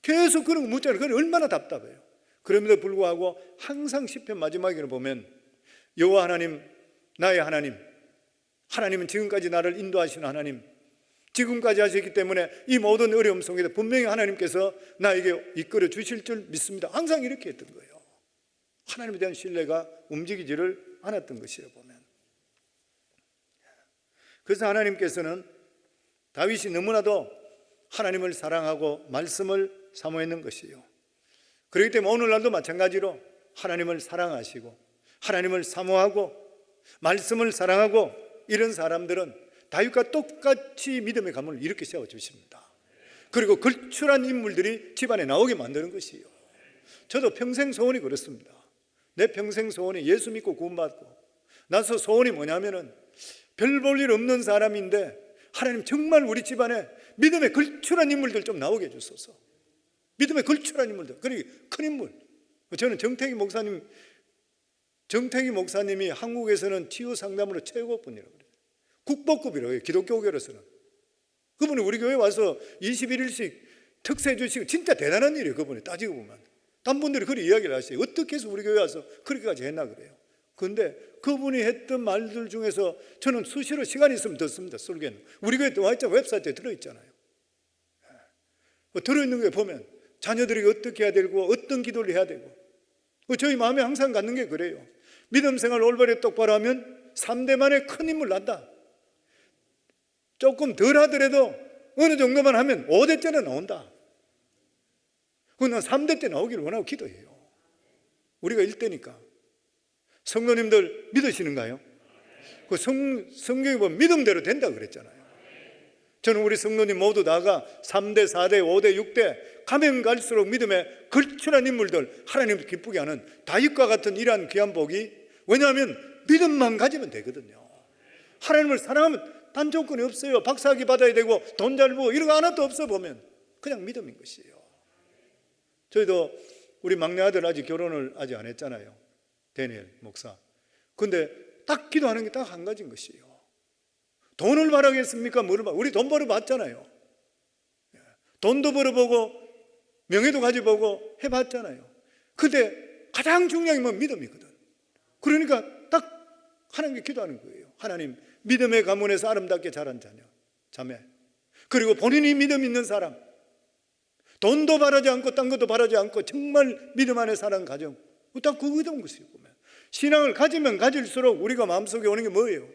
Speaker 2: 계속 그런 거 묻잖아요. 그건 얼마나 답답해요. 그럼에도 불구하고 항상 시편 마지막에는 보면 여호와 하나님, 나의 하나님, 하나님은 지금까지 나를 인도하시는 하나님, 지금까지 하셨기 때문에 이 모든 어려움 속에서 분명히 하나님께서 나에게 이끌어 주실 줄 믿습니다. 항상 이렇게 했던 거예요. 하나님에 대한 신뢰가 움직이지를 않았던 것이에요, 보면. 그래서 하나님께서는 다윗이 너무나도 하나님을 사랑하고 말씀을 사모했는 것이에요. 그렇기 때문에 오늘날도 마찬가지로 하나님을 사랑하시고 하나님을 사모하고 말씀을 사랑하고 이런 사람들은 다윗과 똑같이 믿음의 가문을 이렇게 세워주십니다. 그리고 걸출한 인물들이 집안에 나오게 만드는 것이에요. 저도 평생 소원이 그렇습니다. 내 평생 소원이 예수 믿고 구원받고 나서 소원이 뭐냐면은 별 볼 일 없는 사람인데 하나님 정말 우리 집안에 믿음의 걸출한 인물들 좀 나오게 해주소서. 믿음의 걸출한 인물들, 그리고 큰 인물. 저는 정태기 목사님이 한국에서는 치유 상담으로 최고분이라고 그래요. 국보급이라고 해요. 기독교계로서는. 그분이 우리 교회 와서 21일씩 특세 주시고 진짜 대단한 일이에요. 그분이 따지고 보면. 딴 분들이 그런 이야기를 하세요. 어떻게 해서 우리 교회 와서 그렇게까지 했나 그래요. 그런데 그분이 했던 말들 중에서 저는 수시로 시간이 있으면 듣습니다. 설교는. 우리 교회 와 있잖아요. 웹사이트에 들어있잖아요. 들어있는 게 보면 자녀들에게 어떻게 해야 되고 어떤 기도를 해야 되고 저희 마음에 항상 갖는 게 그래요. 믿음 생활 올바르게 똑바로 하면 3대만의 큰 인물 난다. 조금 덜 하더라도 어느 정도만 하면 5대째는 나온다. 그건 3대 때 나오기를 원하고 기도해요. 우리가 1대니까. 성도님들 믿으시는가요? 그 성경에 보면 믿음대로 된다 그랬잖아요. 저는 우리 성도님 모두 다가 3대, 4대, 5대, 6대 가면 갈수록 믿음의 걸출한 인물들 하나님을 기쁘게 하는 다윗과 같은 이러한 귀한 복이, 왜냐하면 믿음만 가지면 되거든요. 하나님을 사랑하면 단 조건이 없어요. 박사학위 받아야 되고 돈 잘 벌고 이런 거 하나도 없어 보면 그냥 믿음인 것이에요. 저희도 우리 막내 아들 아직 결혼을 아직 안 했잖아요. 데니엘 목사. 근데 딱 기도하는 게 딱 한 가지인 것이에요. 돈을 벌어야겠습니까? 뭐를 벌어? 우리 돈 벌어봤잖아요. 돈도 벌어보고 명예도 가져보고 해봤잖아요. 근데 가장 중요한 건 믿음이거든. 그러니까 딱 하나님께 기도하는 거예요. 하나님, 믿음의 가문에서 아름답게 자란 자녀, 자매, 그리고 본인이 믿음 있는 사람, 돈도 바라지 않고 딴 것도 바라지 않고 정말 믿음 안에 사는 가정, 딱 그거 된 것이에요. 보면 신앙을 가지면 가질수록 우리가 마음속에 오는 게 뭐예요?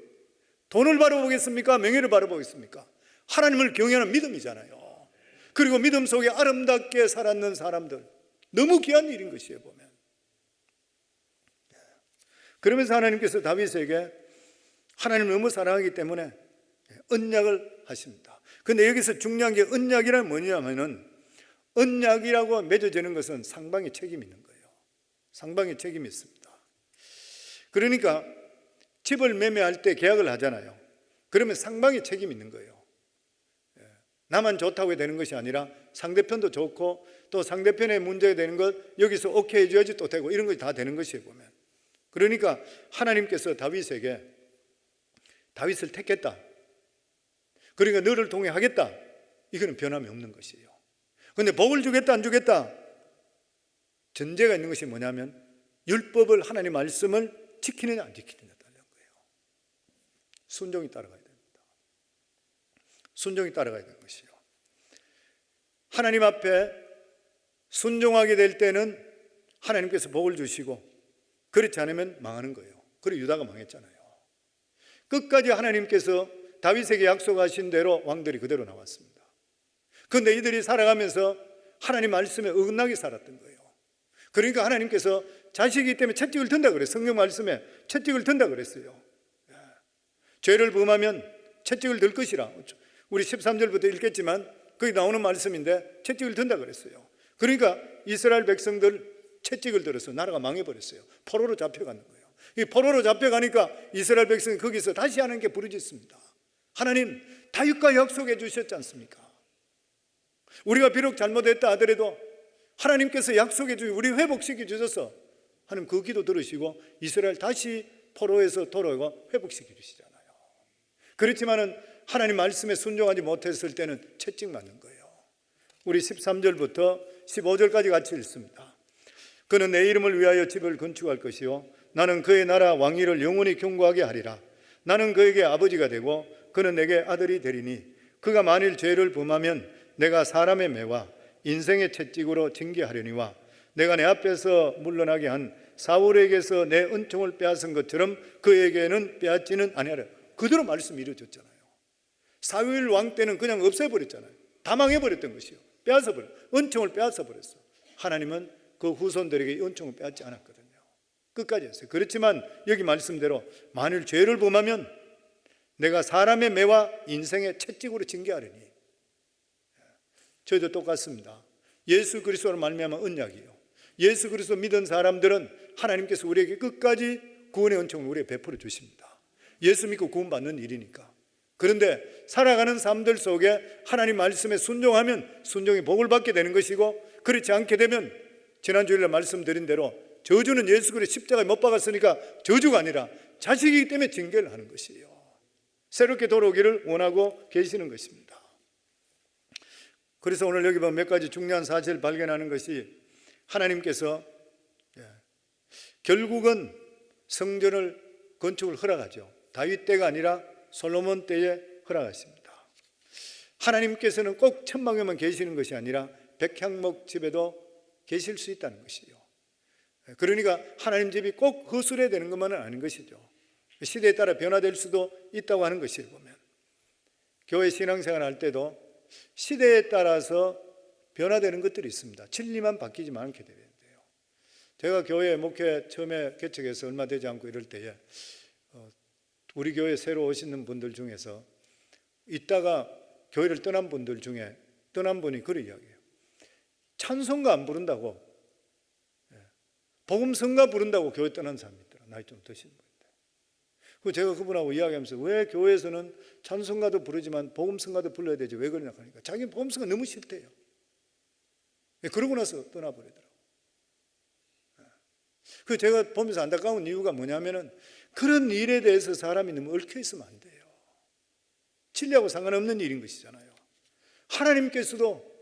Speaker 2: 돈을 바라보겠습니까? 명예를 바라보겠습니까? 하나님을 경외하는 믿음이잖아요. 그리고 믿음 속에 아름답게 살았는 사람들, 너무 귀한 일인 것이에요. 보면 그러면서 하나님께서 다윗에게 하나님을 너무 사랑하기 때문에 언약을 하십니다. 그런데 여기서 중요한 게 언약이란 뭐냐면은, 언약이라고 맺어지는 것은 상방의 책임이 있는 거예요. 상방의 책임이 있습니다. 그러니까 집을 매매할 때 계약을 하잖아요. 그러면 상방의 책임이 있는 거예요. 나만 좋다고 되는 것이 아니라 상대편도 좋고 또 상대편의 문제가 되는 것 여기서 오케이 해줘야지 또 되고 이런 것이 다 되는 것이에요. 보면 그러니까 하나님께서 다윗에게 다윗을 택했다, 그러니까 너를 통해 하겠다, 이거는 변함이 없는 것이에요. 그런데 복을 주겠다 안 주겠다, 전제가 있는 것이 뭐냐면 율법을, 하나님 말씀을 지키느냐 안 지키느냐라는 거예요. 순종이 따라가야 됩니다. 순종이 따라가야 되는 것이요. 하나님 앞에 순종하게 될 때는 하나님께서 복을 주시고, 그렇지 않으면 망하는 거예요. 그리고 유다가 망했잖아요. 끝까지 하나님께서 다윗에게 약속하신 대로 왕들이 그대로 나왔습니다. 그런데 이들이 살아가면서 하나님 말씀에 어긋나게 살았던 거예요. 그러니까 하나님께서 자식이기 때문에 채찍을 든다 그랬어요. 성경 말씀에 채찍을 든다 그랬어요. 죄를 범하면 채찍을 들 것이라. 우리 13절부터 읽겠지만 거기 나오는 말씀인데 채찍을 든다 그랬어요. 그러니까 이스라엘 백성들 채찍을 들어서 나라가 망해버렸어요. 포로로 잡혀가는 거예요. 이 포로로 잡혀가니까 이스라엘 백성이 거기서 다시 하나님께 부르짖습니다. 하나님, 다윗과 약속해 주셨지 않습니까? 우리가 비록 잘못했다 하더라도 하나님께서 약속해 주시고 우리 회복시켜 주셔서 하나님 그 기도 들으시고 이스라엘 다시 포로에서 돌아오고 회복시켜 주시잖아요. 그렇지만은 하나님 말씀에 순종하지 못했을 때는 채찍 맞는 거예요. 우리 13절부터 15절까지 같이 읽습니다. 그는 내 이름을 위하여 집을 건축할 것이요 나는 그의 나라 왕위를 영원히 경고하게 하리라. 나는 그에게 아버지가 되고 그는 내게 아들이 되리니 그가 만일 죄를 범하면 내가 사람의 매와 인생의 채찍으로 징계하려니와 내가 내 앞에서 물러나게 한 사울에게서 내 은총을 빼앗은 것처럼 그에게는 빼앗지는 아니하리라. 그대로 말씀이 이루어졌잖아요. 사울 왕 때는 그냥 없애버렸잖아요. 다 망해버렸던 것이요. 빼앗아버렸어요. 은총을 빼앗아버렸어요. 하나님은 그 후손들에게 은총을 빼앗지 않았거든요. 끝까지 했어요. 그렇지만 여기 말씀대로 만일 죄를 범하면 내가 사람의 매와 인생의 채찍으로 징계하리니, 저희도 똑같습니다. 예수 그리스도로 말미암아 언약이요. 예수 그리스도 믿은 사람들은 하나님께서 우리에게 끝까지 구원의 은총을 우리에게 베풀어 주십니다. 예수 믿고 구원받는 일이니까. 그런데 살아가는 삶들 속에 하나님 말씀에 순종하면 순종의 복을 받게 되는 것이고, 그렇지 않게 되면 지난 주일에 말씀드린 대로 저주는 예수 그리스도 십자가에 못 박았으니까 저주가 아니라 자식이기 때문에 징계를 하는 것이에요. 새롭게 돌아오기를 원하고 계시는 것입니다. 그래서 오늘 여기 보면 몇 가지 중요한 사실을 발견하는 것이, 하나님께서 결국은 성전을 건축을 허락하죠. 다윗 때가 아니라 솔로몬 때에 허락하십니다. 하나님께서는 꼭 천막에만 계시는 것이 아니라 백향목 집에도 계실 수 있다는 것이요. 그러니까 하나님 집이 꼭 허술해야 되는 것만은 아닌 것이죠. 시대에 따라 변화될 수도 있다고 하는 것이에요. 보면 교회 신앙생활 할 때도 시대에 따라서 변화되는 것들이 있습니다. 진리만 바뀌지만 않게 되는데요. 제가 교회 목회 처음에 개척해서 얼마 되지 않고 이럴 때에 우리 교회 새로 오시는 분들 중에서 있다가 교회를 떠난 분들 중에 떠난 분이 그런 이야기해요. 찬송가 안 부른다고, 복음성가 부른다고 교회 떠난 사람이 있더라. 나이 좀 드신 분인데. 그 제가 그분하고 이야기하면서 왜 교회에서는 찬송가도 부르지만 복음성가도 불러야 되지 왜 그러냐 하니까 자기는 복음성가 너무 싫대요. 그러고 나서 떠나버리더라고요. 그 제가 보면서 안타까운 이유가 뭐냐면은 그런 일에 대해서 사람이 너무 얽혀 있으면 안 돼요. 진리하고 상관없는 일인 것이잖아요. 하나님께서도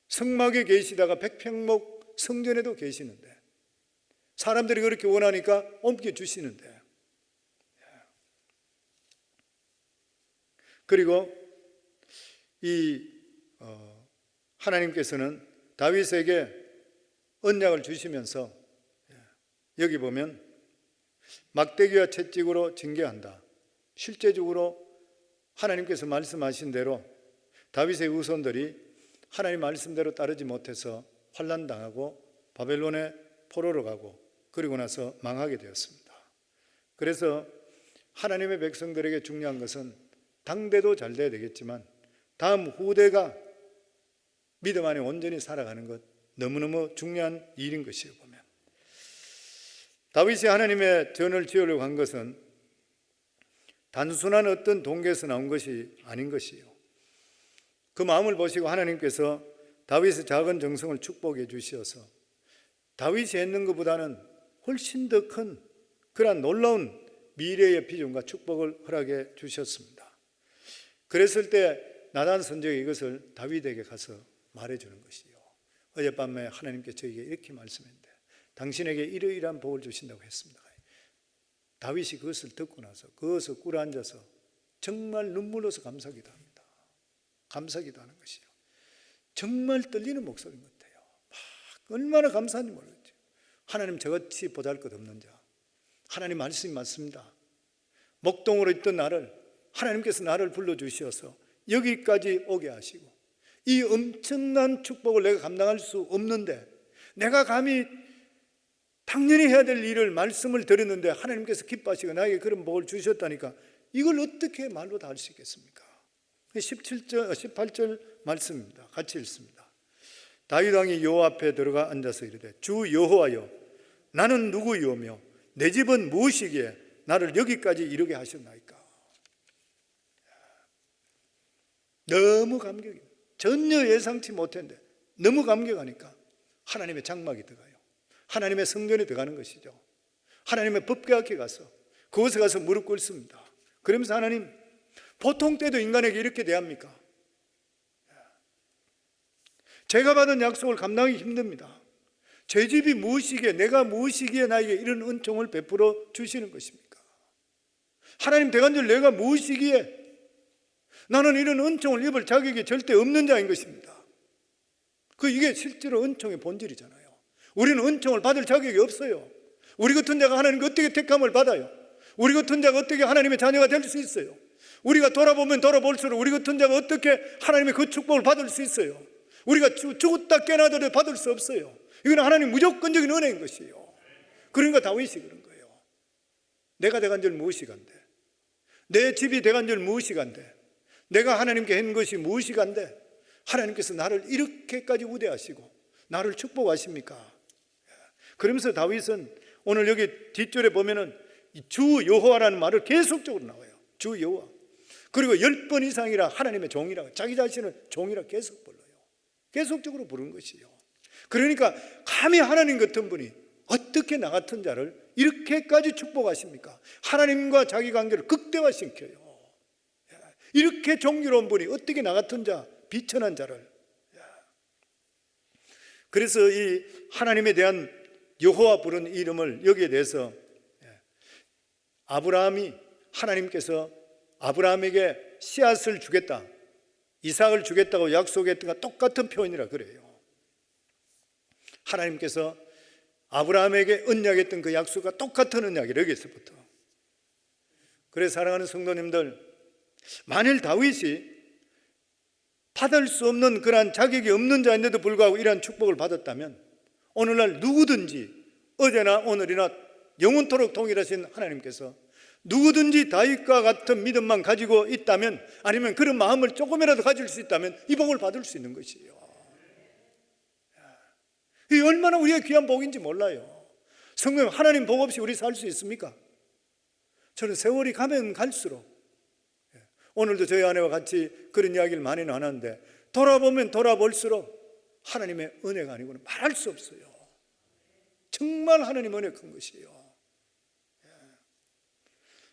Speaker 2: 성막에 계시다가 백평목 성전에도 계시는데 사람들이 그렇게 원하니까 옮겨주시는데, 그리고 하나님께서는 다윗에게 언약을 주시면서 여기 보면 막대기와 채찍으로 징계한다. 실제적으로 하나님께서 말씀하신 대로 다윗의 후손들이 하나님 말씀대로 따르지 못해서 환난당하고 바벨론에 포로로 가고 그리고 나서 망하게 되었습니다. 그래서 하나님의 백성들에게 중요한 것은 당대도 잘 돼야 되겠지만 다음 후대가 믿음 안에 온전히 살아가는 것, 너무너무 중요한 일인 것이에요. 보면 다윗이 하나님의 전을 지으려고 한 것은 단순한 어떤 동기에서 나온 것이 아닌 것이에요. 그 마음을 보시고 하나님께서 다윗의 작은 정성을 축복해 주셔서 다윗이 했는 것보다는 훨씬 더 큰 그러한 놀라운 미래의 비전과 축복을 허락해 주셨습니다. 그랬을 때 나단 선지자가 이것을 다윗에게 가서 말해주는 것이요. 어젯밤에 하나님께 저에게 이렇게 말씀했는데 당신에게 이러이러한 복을 주신다고 했습니다. 다윗이 그것을 듣고 나서 그것을 꿇어앉아서 정말 눈물로서 감사기도 합니다. 감사기도 하는 것이요. 정말 떨리는 목소리인 것 같아요. 얼마나 감사한지 모르겠죠. 하나님 저같이 보잘것없는 자, 하나님 말씀이 맞습니다. 목동으로 있던 나를 하나님께서 나를 불러주셔서 여기까지 오게 하시고 이 엄청난 축복을 내가 감당할 수 없는데 내가 감히 당연히 해야 될 일을 말씀을 드렸는데 하나님께서 기뻐하시고 나에게 그런 복을 주셨다니까 이걸 어떻게 말로 다 할 수 있겠습니까? 18절 말씀입니다. 같이 읽습니다. 다윗 왕이 여호와 앞에 들어가 앉아서 이르되 주 여호와여 나는 누구이오며 내 집은 무엇이기에 나를 여기까지 이르게 하셨나이까. 너무 감격입니다. 전혀 예상치 못했는데 너무 감격하니까 하나님의 장막이 들어가요. 하나님의 성전에 들어가는 것이죠. 하나님의 법궤 가서 그곳에 가서 무릎 꿇습니다. 그러면서 하나님 보통 때도 인간에게 이렇게 대합니까? 제가 받은 약속을 감당하기 힘듭니다. 제 집이 무엇이기에 내가 무엇이기에 나에게 이런 은총을 베풀어 주시는 것입니까? 하나님 대간절 내가 무엇이기에 나는 이런 은총을 입을 자격이 절대 없는 자인 것입니다. 이게 실제로 은총의 본질이잖아요. 우리는 은총을 받을 자격이 없어요. 우리 같은 자가 하나님께 어떻게 택함을 받아요? 우리 같은 자가 어떻게 하나님의 자녀가 될 수 있어요? 우리가 돌아보면 돌아볼수록 우리 같은 자가 어떻게 하나님의 그 축복을 받을 수 있어요? 우리가 죽었다 깨나더라도 받을 수 없어요. 이건 하나님 무조건적인 은혜인 것이에요. 그러니까 다윗이 그런 거예요. 내가 대간절 무엇이간데, 내 집이 대간절 무엇이간데, 내가 하나님께 한 것이 무엇이간데, 하나님께서 나를 이렇게까지 우대하시고 나를 축복하십니까? 그러면서 다윗은 오늘 여기 뒷줄에 보면은 주 여호와라는 말을 계속적으로 나와요. 주 여호와. 그리고 10번 이상이라 하나님의 종이라, 자기 자신을 종이라 계속 불러요. 계속적으로 부른 것이요. 그러니까 감히 하나님 같은 분이 어떻게 나 같은 자를 이렇게까지 축복하십니까? 하나님과 자기 관계를 극대화시켜요. 이렇게 종교로운 분이 어떻게 나 같은 자, 비천한 자를. 그래서 이 하나님에 대한 여호와 부른 이름을 여기에 대해서 아브라함이 하나님께서 아브라함에게 씨앗을 주겠다, 이삭을 주겠다고 약속했던 것과 똑같은 표현이라 그래요. 하나님께서 아브라함에게 언약했던 그 약속과 똑같은 언약이라 여기서부터. 그래서 사랑하는 성도님들, 만일 다윗이 받을 수 없는 그러한 자격이 없는 자인데도 불구하고 이러한 축복을 받았다면 오늘날 누구든지 어제나 오늘이나 영원토록 동일하신 하나님께서 누구든지 다윗과 같은 믿음만 가지고 있다면, 아니면 그런 마음을 조금이라도 가질 수 있다면 이 복을 받을 수 있는 것이에요. 이 얼마나 우리의 귀한 복인지 몰라요. 성경, 하나님 복 없이 우리 살 수 있습니까? 저는 세월이 가면 갈수록, 오늘도 저희 아내와 같이 그런 이야기를 많이 나눴는데, 돌아보면 돌아볼수록 하나님의 은혜가 아니고는 말할 수 없어요. 정말 하나님 은혜 큰 것이에요.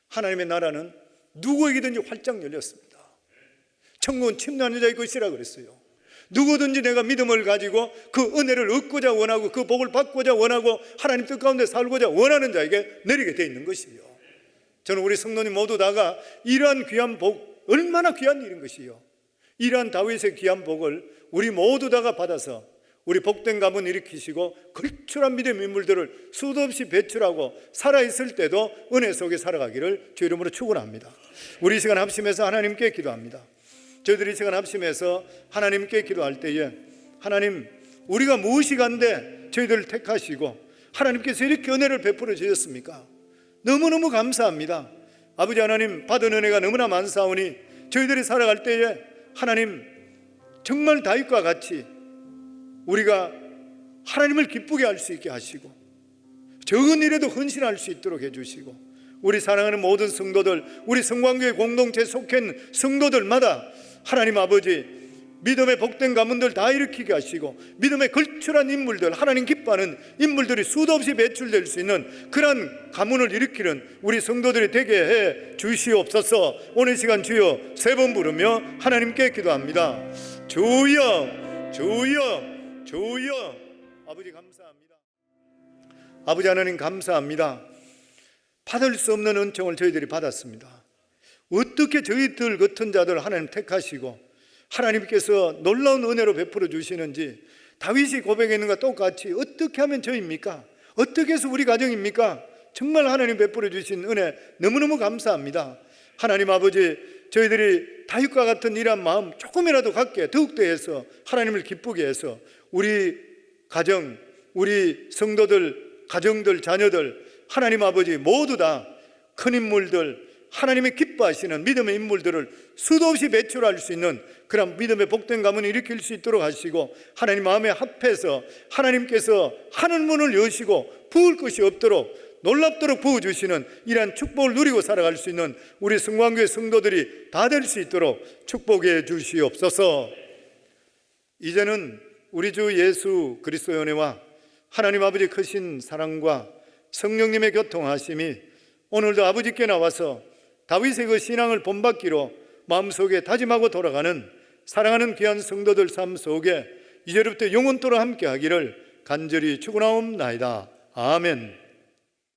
Speaker 2: 하나님의 나라는 누구에게든지 활짝 열렸습니다. 천국은 침략한 자의 것이라 그랬어요. 누구든지 내가 믿음을 가지고 그 은혜를 얻고자 원하고 그 복을 받고자 원하고 하나님 뜻 가운데 살고자 원하는 자에게 내리게 되어 있는 것이에요. 저는 우리 성도님 모두 다가 이러한 귀한 복, 얼마나 귀한 일인 것이요, 이러한 다윗의 귀한 복을 우리 모두 다가 받아서 우리 복된 가문 일으키시고 걸출한 믿음의 인물들을 수도 없이 배출하고 살아있을 때도 은혜 속에 살아가기를 주 이름으로 축원합니다. 우리 이 시간 합심해서 하나님께 기도합니다. 저희들이 이 시간 합심해서 하나님께 기도할 때에, 하나님, 우리가 무엇이 간데 저희들을 택하시고 하나님께서 이렇게 은혜를 베풀어 주셨습니까? 너무너무 감사합니다. 아버지 하나님, 받은 은혜가 너무나 많사오니 저희들이 살아갈 때에 하나님, 정말 다윗과 같이 우리가 하나님을 기쁘게 할 수 있게 하시고 적은 일에도 헌신할 수 있도록 해주시고, 우리 사랑하는 모든 성도들, 우리 성광교회 공동체에 속한 성도들마다 하나님 아버지, 믿음의 복된 가문들 다 일으키게 하시고 믿음의 걸출한 인물들, 하나님 기뻐하는 인물들이 수도 없이 배출될 수 있는 그런 가문을 일으키는 우리 성도들이 되게 해 주시옵소서. 오늘 시간 주여 세 번 부르며 하나님께 기도합니다. 주여, 주여, 주여. 아버지 감사합니다. 아버지 하나님 감사합니다. 받을 수 없는 은총을 저희들이 받았습니다. 어떻게 저희들 같은 자들 하나님 택하시고 하나님께서 놀라운 은혜로 베풀어 주시는지, 다윗이 고백했는 것과 똑같이 어떻게 하면 저입니까? 어떻게 해서 우리 가정입니까? 정말 하나님 베풀어 주신 은혜 너무너무 감사합니다. 하나님 아버지, 저희들이 다윗과 같은 이러한 마음 조금이라도 갖게 더욱더 해서 하나님을 기쁘게 해서 우리 가정, 우리 성도들, 가정들, 자녀들, 하나님 아버지 모두 다 큰 인물들, 하나님의 기뻐하시는 믿음의 인물들을 수도 없이 배출할 수 있는 그런 믿음의 복된 가문을 일으킬 수 있도록 하시고, 하나님 마음에 합해서 하나님께서 하늘 문을 여시고 부을 것이 없도록 놀랍도록 부어주시는 이러한 축복을 누리고 살아갈 수 있는 우리 성광교회 성도들이 다 될 수 있도록 축복해 주시옵소서. 이제는 우리 주 예수 그리스도의 은혜와 하나님 아버지 크신 사랑과 성령님의 교통하심이 오늘도 아버지께 나와서 다윗의 그 신앙을 본받기로 마음속에 다짐하고 돌아가는 사랑하는 귀한 성도들 삶 속에 이제부터 영원토록 함께 하기를 간절히 축원하옵나이다. 아멘.